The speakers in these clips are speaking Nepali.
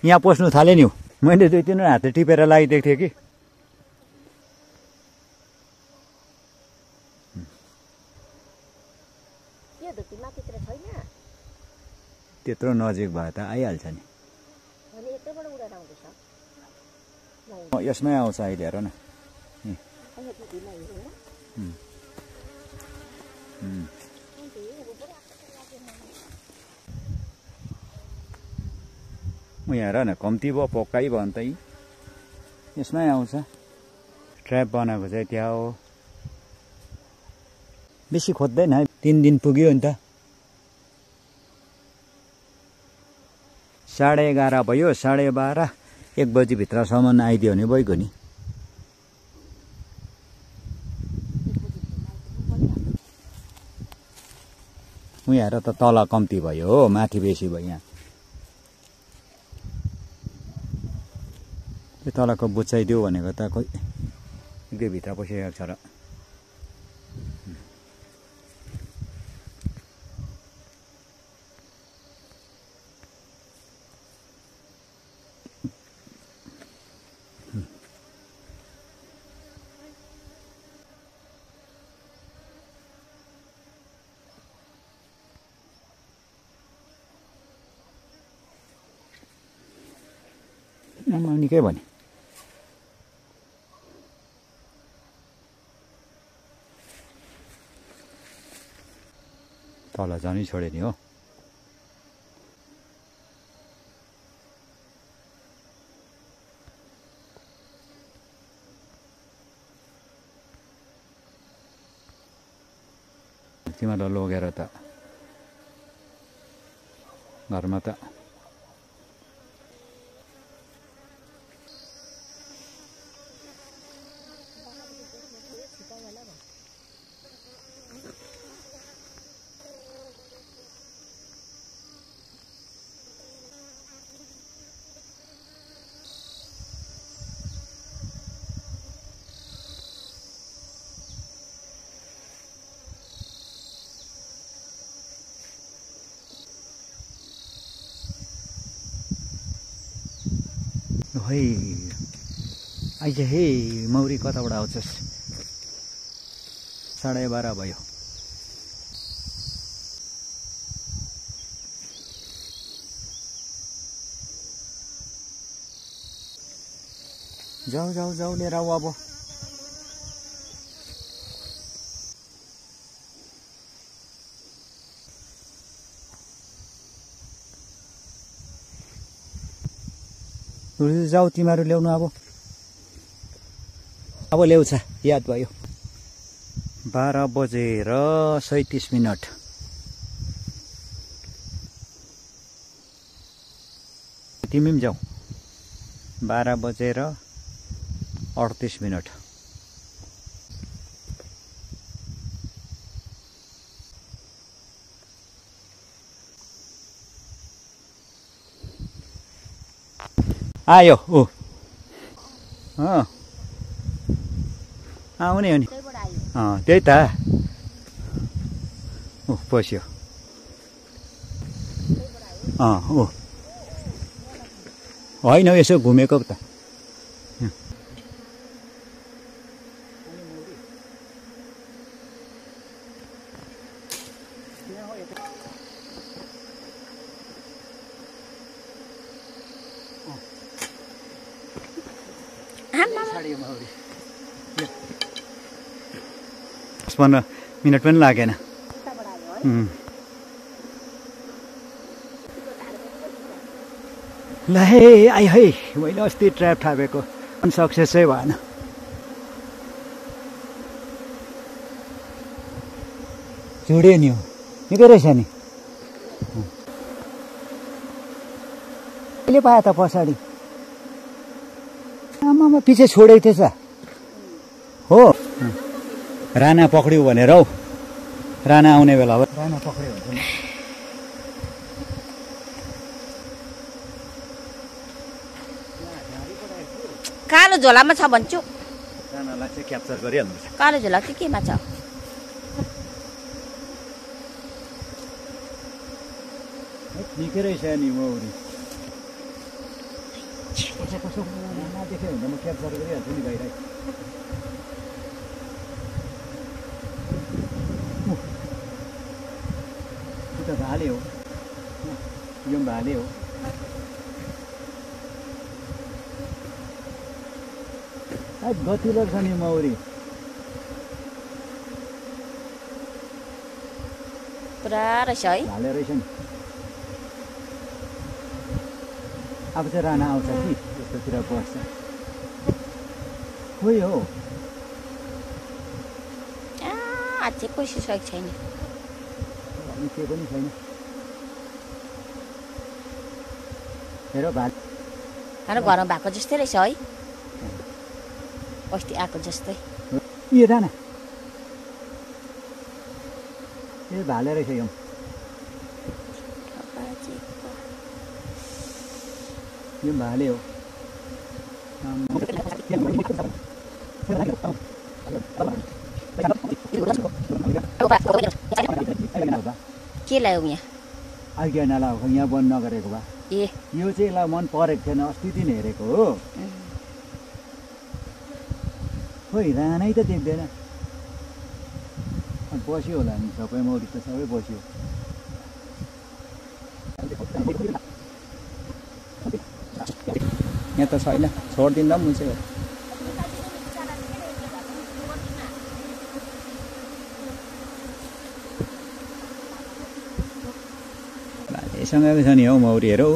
यहाँ पस्नु थाल्यो नि मैले 2-3 हात टिपेर लगाइदिएको थिएँ कि त्यत्रो नजिक भए त आइहाल्छ नि यसमै आउँछ अहिले हेर न यहाँ हेर न कम्ती भयो पक्कै भयो नि त यसमै आउँछ ट्र्याप बनाएको चाहिँ त्यहाँ हो बेसी खोज्दैन 3 दिन पुग्यो नि त 11:30 भयो 12:30 1 बजीभित्रसम्म आइदियो भने भइगयो नि यहाँ हेर त तल कम्ती भयो हो माथि बेसी भयो यहाँ त्यो तलको बुझाइदियो भनेको त खोइ एकै भित्र पसिरहेको छ र निकै भने तल जानै छोड्यो नि हो तिमीलाई लगेर त घरमा त है आइज हे मौरी कताबाट आउँछस् 12:30 भयो जाऊ जाऊ जाऊ लिएर आऊ अब जाऊ तिमीहरू ल्याउनु अब ल्याउँछ याद भयो 12:37 तिमी पनि जाऊ 12:38 आयो ऊ आउने हो नि त्यही त ऊ पस्यो ऊ होइन यसो घुमेको त पन्ध्र मिनट पनि लागेन ल है आइ है मैले अस्ति ट्र्याप थापेको सक्सेसै भएन जोड्यो नि हो निकै रहेछ नि कहिले पायो त पछाडि आमामा पछि छोडेको थिएछ हो राना पक्रियो भनेर हौ राना आउने बेला हो राना पक्रियो हुन्छ कालो झोलामा छ भन्छु रानालाई चाहिँ क्याप्चर गरिहाल्नुपर्छ कालो झोला के केमा छ निकै रहेछ नि मौरी कसो नदेख्यो भने म क्याप्चर गरिहाल्छु नि भाइलाई यो त भाले हो यो भाले हो गतिलो छ नि मौरी पुरा रहेछ है भाले रहेछ नि अब चाहिँ राना आउँछ कि त्यस्तोतिर बस्छ खोइ हो अझै पसिसकेको छैन के पनि छैन हेर भाले हाम्रो घरमा भएको जस्तै रहेछ है अस्ति आएको जस्तै ए राना ए भाले रहेछ यो भाले हो के ल्यायो यहाँ आज्ञा नलाएको यहाँ बन्द नगरेको भए ए यो चाहिँ यसलाई मन परेको थिएन अस्ति दिन हेरेको हो खोइ रानै त देख्दैन बस्यो होला नि सबै मौरी त सबै बस्यो यहाँ त छैन छोडिदिँदा पनि हुन्छ भालेसँगै छ नि हौ मौरी हेरौ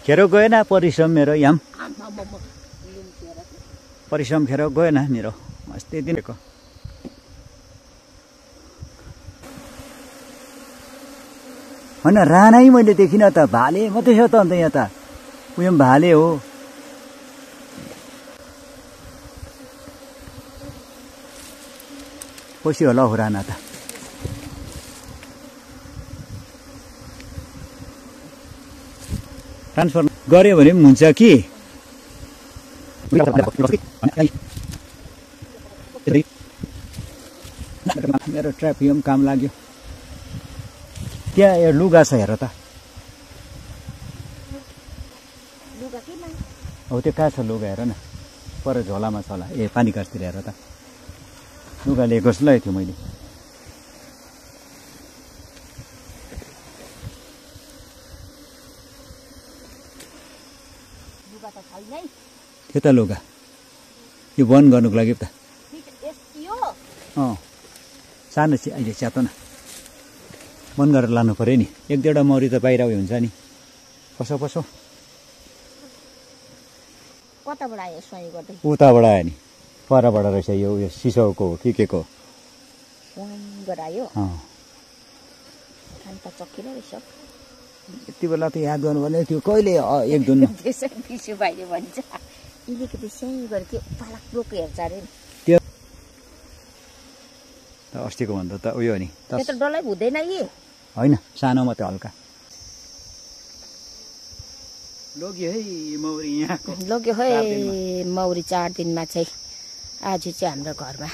खेर गएन परिश्रम मेरो यहाँ परिश्रम खेर गएन मेरो अस्ति दिनको होइन रानै मैले देखिनँ त भाले मात्रै छ त अन्त यहाँ त उयो भाले हो पस्यो होला हौ राना त ट्रान्सफर गऱ्यो भने पनि हुन्छ कि मेरो ट्राफिक पनि काम लाग्यो त्यहाँ लुगा छ हेर त हो त्यो कहाँ छ लुगा हेर न पर झोलामा छ होला ए पानी कासतिर हेर त लुगा लिएको जस्तो लागेको थियो मैले त्यो त लुगा यो बन्द गर्नुको लागि त सानो चाहिँ अहिले च्यातो न बन्द गरेर लानु पऱ्यो नि एक दुईवटा मौरी त बाहिर हुन्छ नि पसो पसो कताबाट आयो स्वाई गर्दै उताबाट आयो नि परबाट रहेछ यो सिसौको हो कि के को गरायो अन्त चक्किलो रहेछ यति बेला त याद गर्नु पर्ने त्यो कहिले एक दुनमा विशु भाइले भन्छ अलिकति स्याही गरेर त्यो पालक बोक हेर्छ अरे त्यो अस्तिको भन्दा त उयो नि त्यो त डल्लै हुँदैन यी होइन सानो मात्रै हल्का लग्यो है मौरी यहाँको लग्यो है मौरी 4 दिनमा चाहिँ आज चाहिँ हाम्रो घरमा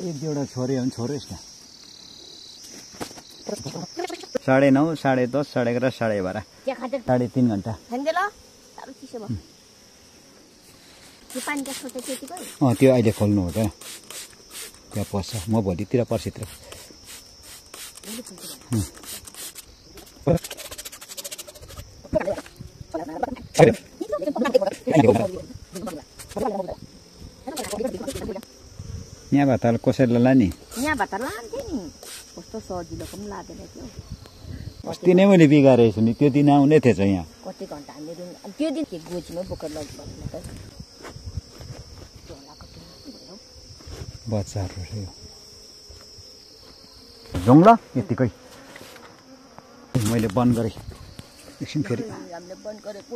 एक दुईवटा छोरे हो भने छोरेस् न 9:30, 10:30, 11:30, 12:30 3.5 घन्टा त्यो अहिले खोल्नु हो त त्यहाँ पस्छ म भोलितिर पर्सितिर यहाँ भात कसैलाई लाने यहाँ भात लान्थे नि कस्तो सजिलो पनि लाग्दैन थियो अस्ति नै मैले बिगारेको छु नि त्यो दिन आउने थिएछ यहाँ कति घन्टा हामीले त्यो दिन के गोजीमा बोकेर लग्यो बच्चाहरू रहेछ जाउँ ल यतिकै मैले बन्द गरेँ एकछिन फेरि हामीले बन्द गरेको